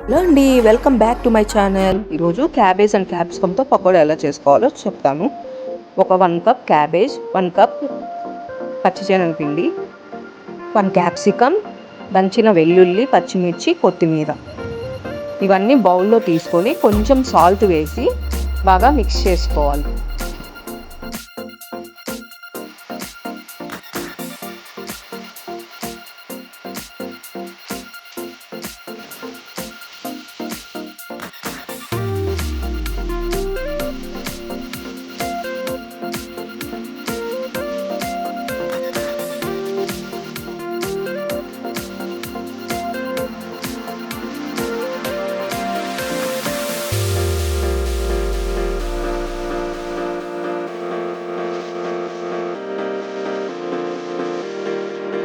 Hello అండి, welcome back to my channel. ఈరోజు cabbage and క్యాప్సికమ్తో pakoda ఎలా చేసుకోవాలో చెప్తాను. ఒక 1 కప్ క్యాబేజ్, 1 కప్ పచ్చిశనగపిండి, 1 క్యాప్సికమ్, దంచిన వెల్లుల్లి, పచ్చిమిర్చి, కొత్తిమీర ఇవన్నీ బౌల్లో తీసుకొని కొంచెం సాల్ట్ వేసి బాగా మిక్స్ చేసుకోవాలి.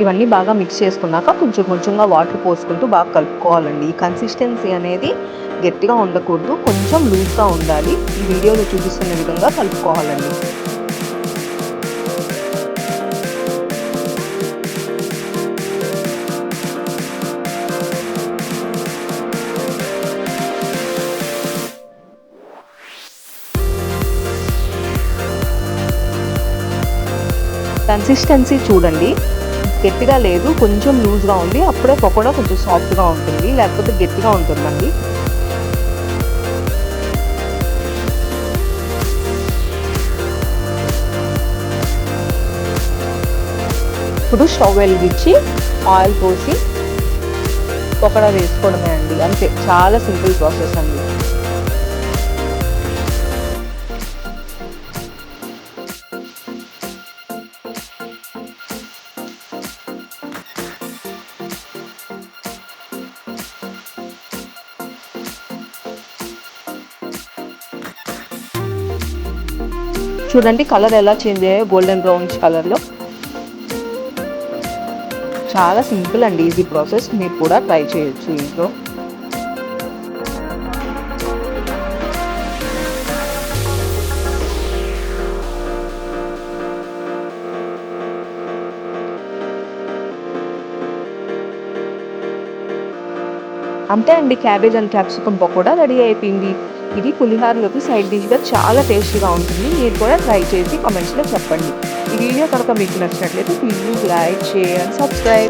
ఇవన్నీ బాగా మిక్స్ చేసుకున్నాక కొంచెం కొంచెంగా వాటర్ పోసుకుంటూ బాగా కలుపుకోవాలండి. ఈ కన్సిస్టెన్సీ అనేది గట్టిగా ఉండకూడదు, కొంచెం లూజ్గా ఉండాలి. ఈ వీడియోలో చూపిస్తున్న విధంగా కలుపుకోవాలండి. కన్సిస్టెన్సీ చూడండి, గట్టిగా లేదు, కొంచెం లూజ్గా ఉంది. అప్పుడే పకోడా కొంచెం సాఫ్ట్గా ఉంటుంది, లేకపోతే గట్టిగా ఉంటుందండి. ఇప్పుడు స్టవ్ వెలిగించి ఆయిల్ పోసి పకోడా వేసుకోవడమే అండి, అంతే. చాలా సింపుల్ ప్రాసెస్ అండి. చూడండి కలర్ ఎలా చేంజ్ అయ్యాయో, గోల్డెన్ బ్రౌన్స్ కలర్లో. చాలా సింపుల్ అండి, ఈజీ ప్రాసెస్. మీరు కూడా ట్రై చేయొచ్చు ఇంట్లో. అంతే అండి, cabbage and capsicum pakoda ready అయిపోయింది. ఇది పులిహోరలోకి సైడ్ డిష్గా చాలా టేస్టీగా ఉంటుంది. మీరు కూడా ట్రై చేసి కామెంట్స్లో చెప్పండి. ఈ వీడియో కనుక మీకు నచ్చినట్లయితే please like, share and subscribe.